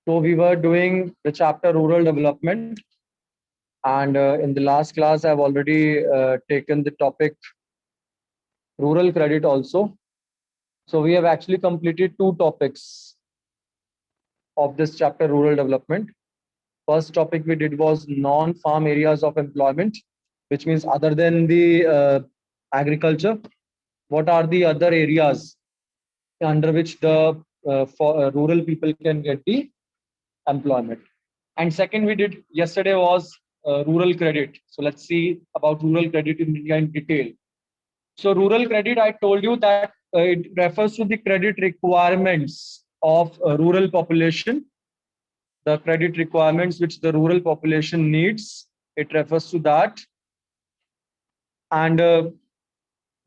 So we were doing the chapter rural development, and in the last class, I've already taken the topic rural credit also. So we have actually completed two topics of this chapter rural development. First topic we did was non-farm areas of employment, which means other than the agriculture, what are the other areas under which the rural people can get the employment. And second we did yesterday was rural credit. So let's see about rural credit in India in detail. So rural credit, I told you that it refers to the credit requirements of rural population, the credit requirements which the rural population needs. It refers to that. And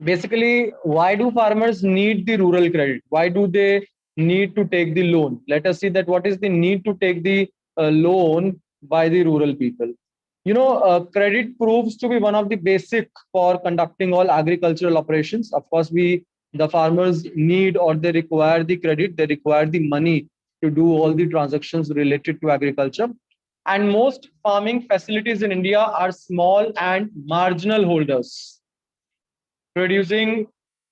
basically, why do farmers need the rural credit? Why do they need to take the loan? Let us see that what is the need to take the loan by the rural people. Credit proves to be one of the basic for conducting all agricultural operations. Of course, the farmers need or they require the credit, they require the money to do all the transactions related to agriculture. And most farming facilities in India are small and marginal holders, producing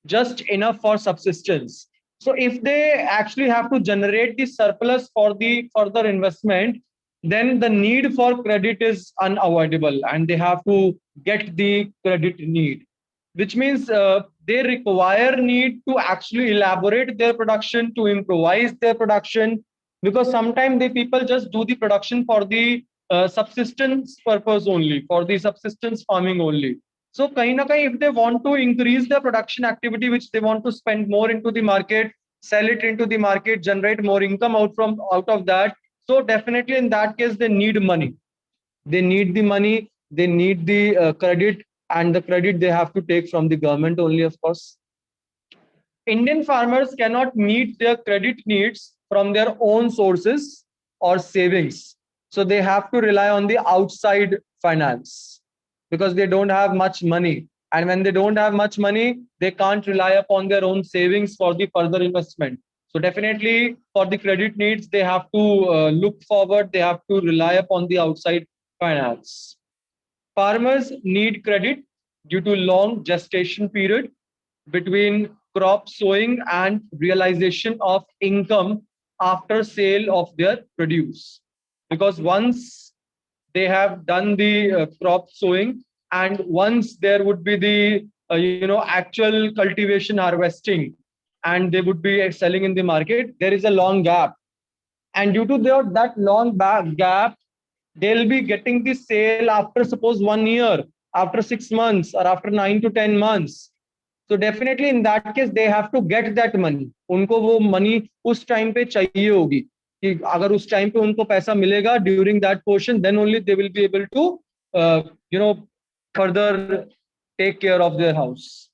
just enough for subsistence. So if they actually have to generate the surplus for the further investment, then the need for credit is unavoidable and they have to get the credit need, which means they require need to actually elaborate their production, to improvise their production, because sometimes the people just do the production for the subsistence purpose only, for the subsistence farming only. So kahin na kahin, if they want to increase their production activity, which they want to spend more into the market, sell it into the market, generate more income out of that. So definitely in that case, they need money. They need the money. They need the credit, and the credit they have to take from the government only, of course. Indian farmers cannot meet their credit needs from their own sources or savings. So they have to rely on the outside finance because they don't have much money. And when they don't have much money, they can't rely upon their own savings for the further investment. So definitely for the credit needs, they have to look forward, they have to rely upon the outside finance. Farmers need credit due to long gestation period between crop sowing and realization of income after sale of their produce. Because once they have done the crop sowing and once there would be the actual cultivation harvesting and they would be selling in the market, there is a long gap, and due to that long gap, they'll be getting the sale after suppose 1 year, after 6 months, or after 9 to 10 months. So definitely in that case they have to get that money. उनको वो money उस time पे चाहिए होगी कि अगर उस time पे उनको पैसा मिलेगा during that portion, then only they will be able to uh, you know further take care of their house.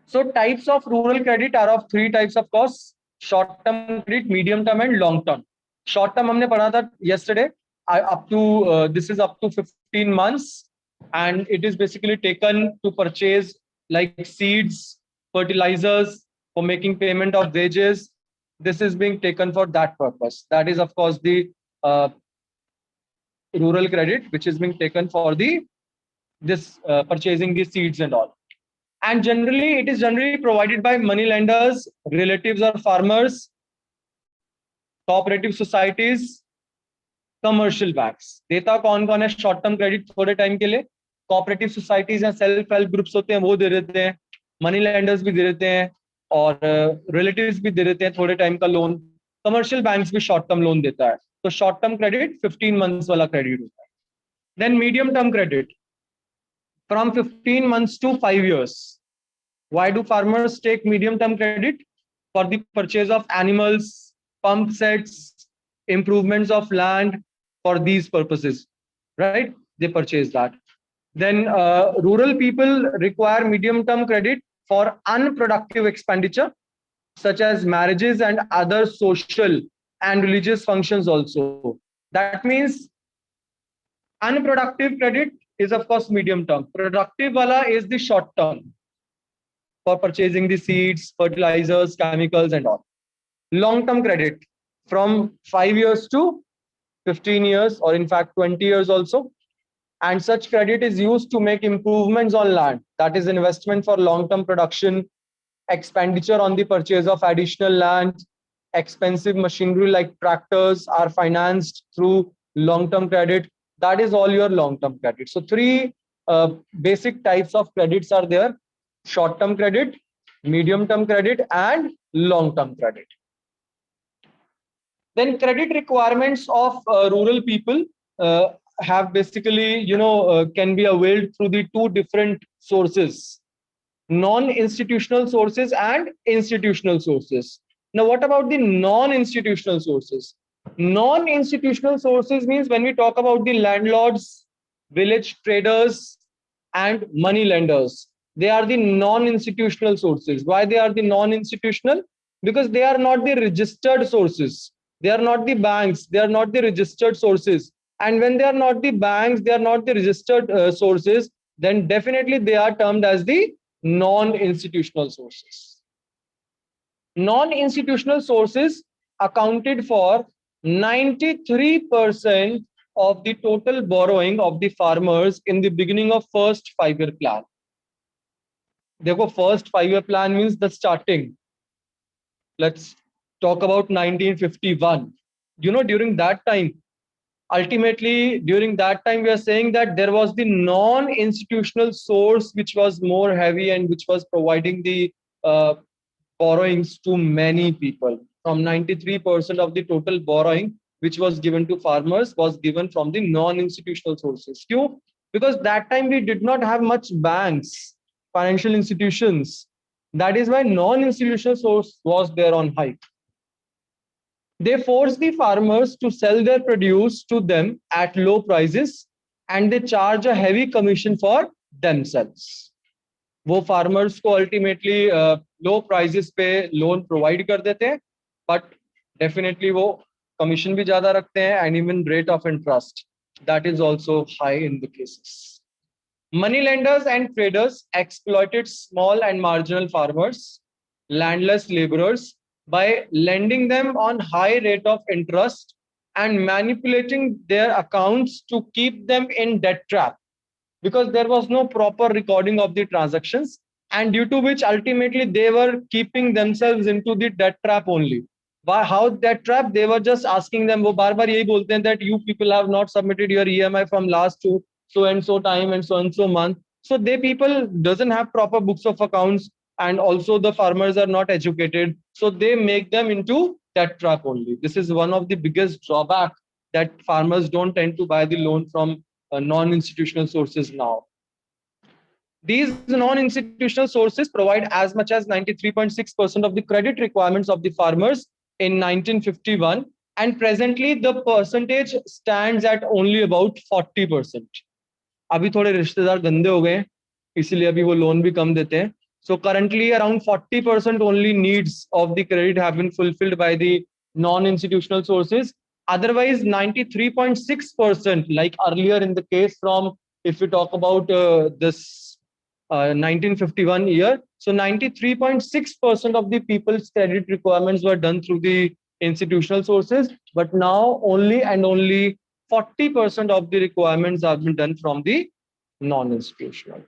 So types of rural credit are of three types, of course: short term credit, medium term, and long term. Short term हमने पढ़ा था yesterday. Up to this is up to 15 months, and it is basically taken to purchase like seeds, fertilizers, for making payment of wages. This is being taken for that purpose. That is, of course, the uh, rural credit, which is being taken for the this purchasing the seeds and all. And generally it is generally provided by money lenders, relatives or farmers, cooperative societies, commercial banks. देता कौन कौन है short term credit थोड़े time के लिए? Cooperative societies या self help groups होते हैं, वो दे देते हैं, मनी लैंडर्स भी दे देते हैं, और रिलेटिव्स भी दे देते हैं थोड़े टाइम का लोन. कमर्शियल बैंक्स भी शॉर्ट टर्म लोन देता है. तो शॉर्ट टर्म क्रेडिट 15 मंथ्स वाला क्रेडिट होता है. Then medium term credit from 15 months to 5 years. Why do farmers take medium term credit? For the purchase of animals, pump sets, improvements of land, for these purposes, right? They purchase that. Then rural people require medium term credit for unproductive expenditure such as marriages and other social and religious functions also. That means unproductive credit is of course medium term. Productive wala is the short term, for purchasing the seeds, fertilizers, chemicals, and all. Long term credit from 5 years to 15 years, or in fact 20 years also. And such credit is used to make improvements on land, that is investment for long-term production, expenditure on the purchase of additional land, expensive machinery like tractors are financed through long-term credit. That is all your long-term credit. So three basic types of credits are there: short-term credit, medium-term credit, and long-term credit. Then credit requirements of rural people have basically, can be availed through the two different sources: non-institutional sources and institutional sources. Now, what about the non-institutional sources? Non-institutional sources means when we talk about the landlords, village traders, and money lenders, they are the non-institutional sources. Why they are the non-institutional? Because they are not the registered sources. They are not the banks. They are not the registered sources. And when they are not the banks, they are not the registered sources, then definitely they are termed as the non-institutional sources. Non-institutional sources accounted for 93% of the total borrowing of the farmers in the beginning of first 5-year plan. Therefore, first 5-year plan means the starting. Let's talk about 1951. During that time, ultimately during that time, we are saying that there was the non-institutional source which was more heavy and which was providing the borrowings to many people. From 93% of the total borrowing which was given to farmers was given from the non-institutional sources. Because that time we did not have much banks, financial institutions. That is why non-institutional source was there on hike. They force the farmers to sell their produce to them at low prices, and they charge a heavy commission for themselves. वो farmers को ultimately low prices पे loan provide कर देते हैं, but definitely वो commission भी ज़्यादा रखते हैं, and even rate of interest that is also high in the cases. Money lenders and traders exploited small and marginal farmers, landless laborers, by lending them on high rate of interest and manipulating their accounts to keep them in debt trap, because there was no proper recording of the transactions, and due to which ultimately they were keeping themselves into the debt trap only. Why? How debt trap? They were just asking them, वो बार बार यही बोलते हैं that you people have not submitted your EMI from last to so and so time and so month. So they people doesn't have proper books of accounts, and also the farmers are not educated, so they make them into debt trap only. This is one of the biggest drawback, that farmers don't tend to buy the loan from non-institutional sources now. These non-institutional sources provide as much as 93.6% of the credit requirements of the farmers in 1951, and presently the percentage stands at only about 40%. अभी थोड़े रिश्तेदार गंदे हो गए, इसलिए अभी वो loan भी कम देते हैं. So currently around 40% only needs of the credit have been fulfilled by the non-institutional sources. Otherwise 93.6%, like earlier in the case from, if we talk about this 1951 year, so 93.6% of the people's credit requirements were done through the institutional sources, but now only and only 40% of the requirements have been done from the non-institutional.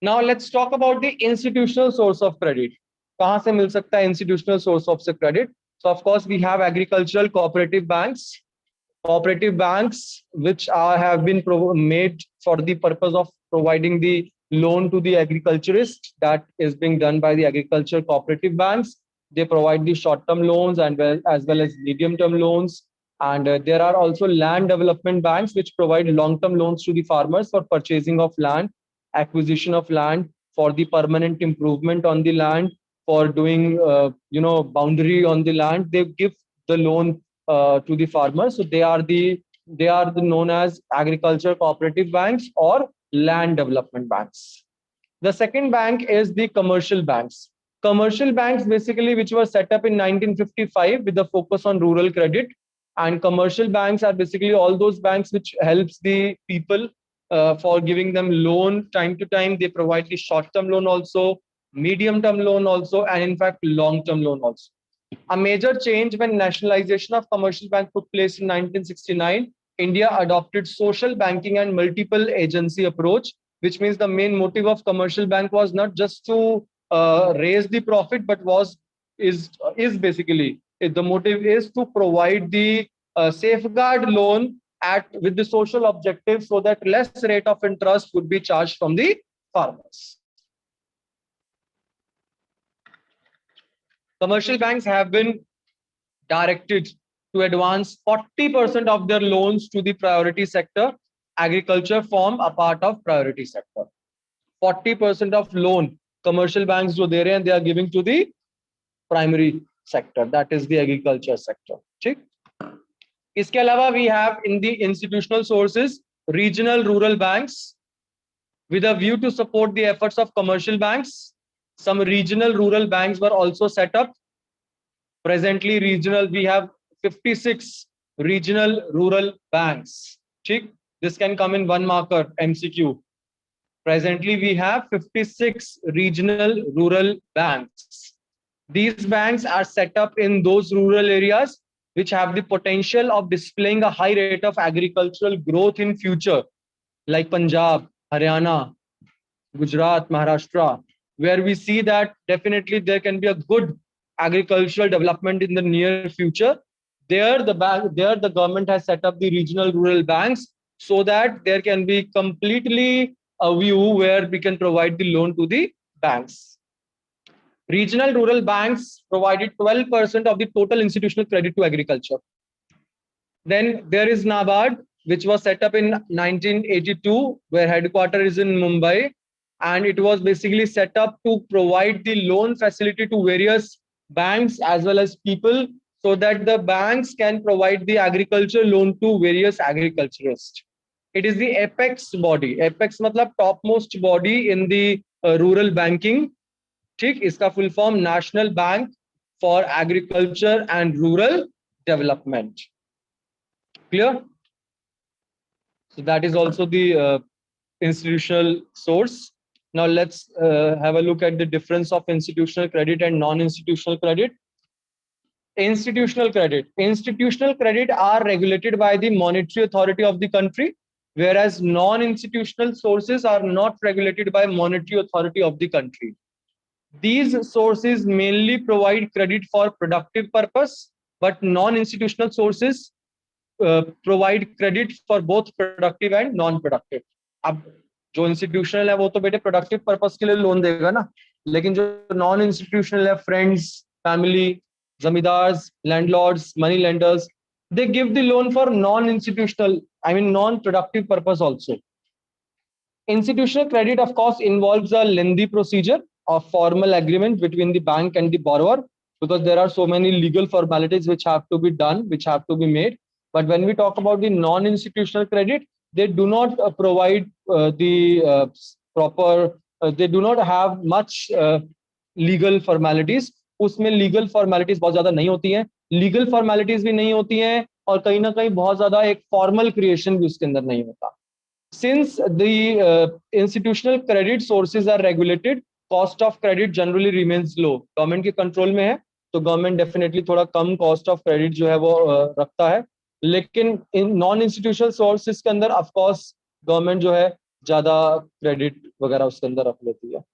Now let's talk about the institutional source of credit. कहाँ से मिल सकता है institutional source of credit? So of course we have agricultural cooperative banks. Cooperative banks which have been made for the purpose of providing the loan to the agriculturist, that is being done by the agricultural cooperative banks. They provide the short-term loans and as well as medium-term loans. And there are also land development banks which provide long-term loans to the farmers for purchasing of land, acquisition of land, for the permanent improvement on the land, for doing boundary on the land. They give the loan to the farmers. So they are known as agriculture cooperative banks or land development banks. The second bank is the commercial banks. Commercial banks basically which were set up in 1955 with a focus on rural credit. And commercial banks are basically all those banks which helps the people for giving them loan time to time. They provide the short-term loan also, medium-term loan also, and in fact long-term loan also. A major change when nationalization of commercial bank took place in 1969, India adopted social banking and multiple agency approach, which means the main motive of commercial bank was not just to raise the profit, but is basically the motive is to provide the safeguard loan at with the social objective, so that less rate of interest would be charged from the farmers. Commercial banks have been directed to advance 40% of their loans to the priority sector. Agriculture form a part of priority sector. 40% of loan commercial banks जो दे रहे हैं, they are giving to the primary sector, that is the agriculture sector. ठीक? इसके अलावा we have in the institutional sources regional rural banks with a view to support the efforts of commercial banks. Some regional rural banks were also set up. Presently, regional we have 56 regional rural banks. ठीक? This can come in one marker MCQ. Presently, we have 56 regional rural banks. These banks are set up in those rural areas which have the potential of displaying a high rate of agricultural growth in future, like Punjab, Haryana, Gujarat, Maharashtra, where we see that definitely there can be a good agricultural development in the near future. There the government has set up the regional rural banks so that there can be completely a view where we can provide the loan to the banks. Regional rural banks provided 12% of the total institutional credit to agriculture. Then there is NABARD, which was set up in 1982, where headquarters is in Mumbai, and it was basically set up to provide the loan facility to various banks as well as people, so that the banks can provide the agriculture loan to various agriculturists. It is the apex body. Apex matlab topmost body in the rural banking. ठीक, इसका full form National Bank for Agriculture and Rural Development. Clear? So that is also the institutional source. Now let's have a look at the difference of institutional credit and non-institutional credit. Institutional credit are regulated by the monetary authority of the country, whereas non-institutional sources are not regulated by monetary authority of the country. These sources mainly provide credit for productive purpose, but non-institutional sources provide credit for both productive and non-productive. अब जो institutional है वो तो बेटे productive purpose के लिए loan देगा ना, लेकिन जो non-institutional है, friends, family, zamindars, landlords, money lenders, they give the loan for non-institutional, I mean non-productive purpose also. Institutional credit, of course, involves a lengthy procedure of formal agreement between the bank and the borrower, because there are so many legal formalities which have to be done, which have to be made. But when we talk about the non-institutional credit, they do not provide the proper, they do not have much legal formalities. उसमें legal formalities बहुत ज़्यादा नहीं होती हैं, legal formalities भी नहीं होती हैं, और कहीं ना कहीं बहुत ज़्यादा एक formal creation भी उसके अंदर नहीं होता. Since the institutional credit sources are regulated, cost of credit generally remains low. Government के control में है, तो government definitely थोड़ा कम cost of credit जो है वो रखता है. लेकिन in non-institutional sources के अंदर of course government जो है ज़्यादा credit वगैरह उसके अंदर रख लेती है.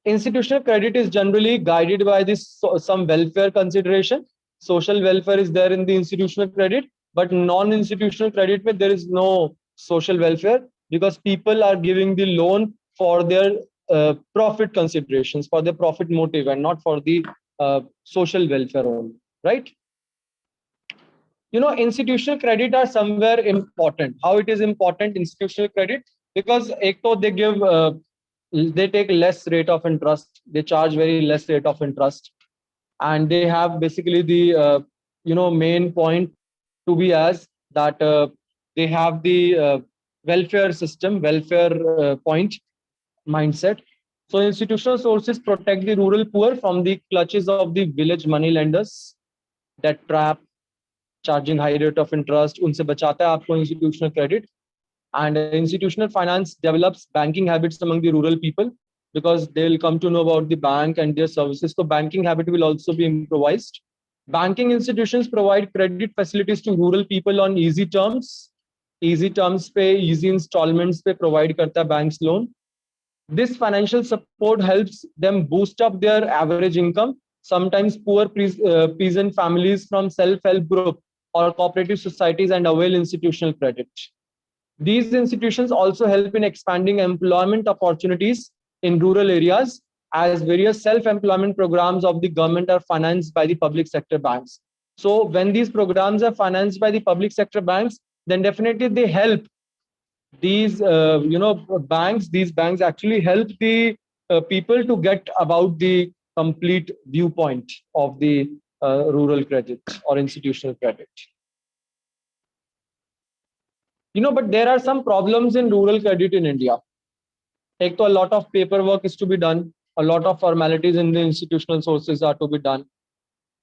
Institutional credit is generally guided by this some welfare consideration. Social welfare is there in the institutional credit, but non-institutional credit में there is no social welfare, because people are giving the loan for their profit considerations, for their profit motive, and not for the social welfare only, right? You know, institutional credit are somewhere important. How it is important, institutional credit? Because ek to they give, they take less rate of interest, they charge very less rate of interest, and they have basically the you know, main point to be as that they have the welfare system, welfare point mindset. So institutional sources protect the rural poor from the clutches of the village money lenders, debt trap, charging high rate of interest. उनसे बचाता है आपको institutional credit. And institutional finance develops banking habits among the rural people. because they'll come to know about the bank and their services. So banking habit will also be improvised. Banking institutions provide credit facilities to rural people on easy terms. Easy terms पे, easy installments पे provide करता है banks loan. This financial support helps them boost up their average income. Sometimes poor peasant families from self-help group or cooperative societies and avail institutional credit. These institutions also help in expanding employment opportunities in rural areas, as various self-employment programs of the government are financed by the public sector banks. So when these programs are financed by the public sector banks, then definitely they help these banks. These banks actually help the people to get about the complete viewpoint of the rural credit or institutional credit. But there are some problems in rural credit in India. Like, a lot of paperwork is to be done, a lot of formalities in the institutional sources are to be done.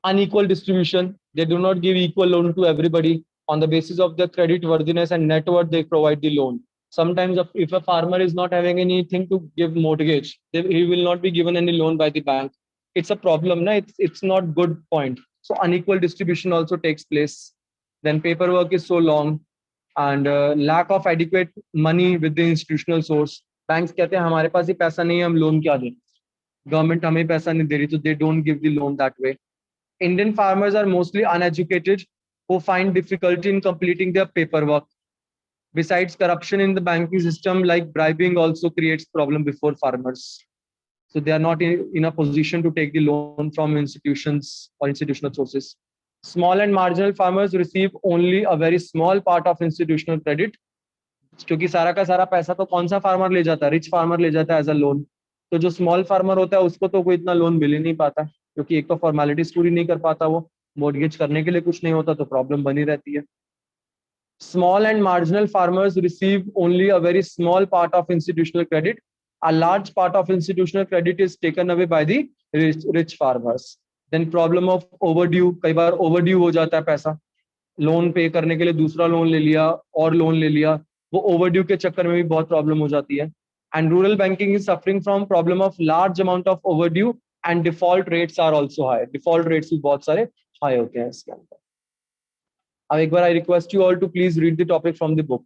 Unequal distribution, they do not give equal loan to everybody. On the basis of their credit worthiness and net worth, they provide the loan. Sometimes if a farmer is not having anything to give mortgage, he will not be given any loan by the bank. It's a problem, no? It's not good point. So unequal distribution also takes place. Then paperwork is so long, and lack of adequate money with the institutional source. Banks कहते हैं हमारे पास ही पैसा नहीं है, हम loan क्या दें? Government हमें पैसा नहीं दे रही, so they don't give the loan that way. Indian farmers are mostly uneducated who find difficulty in completing their paperwork. Besides, corruption in the banking system, like bribing, also creates problem before farmers. So they are not in a position to take the loan from institutions or institutional sources. Small and marginal farmers receive only a very small part of institutional credit. क्योंकि सारा का सारा पैसा तो कौन सा farmer ले जाता है? रिच फार्मर ले जाता है एज अ लोन. तो जो स्मॉल फार्मर होता है उसको तो कोई इतना लोन मिल ही नहीं पाता, क्योंकि एक तो फॉर्मेलिटीज पूरी नहीं कर पाता, वो मॉर्गेज करने के लिए कुछ नहीं होता, तो प्रॉब्लम बनी रहती है. Small and marginal farmers receive only a very small part of institutional credit. A large part of institutional credit is taken away by the rich farmers. Then problem of overdue, कई बार overdue हो जाता है पैसा, loan पे करने के लिए दूसरा लोन ले लिया और लोन ले लिया, वो overdue के चक्कर में भी बहुत प्रॉब्लम हो जाती है. And rural banking is suffering from problem of large amount of overdue and default rates are also high. Default rates भी बहुत सारे high होते हैं इसके अंदर. अब एक बार I request you all to please read the topic from the book.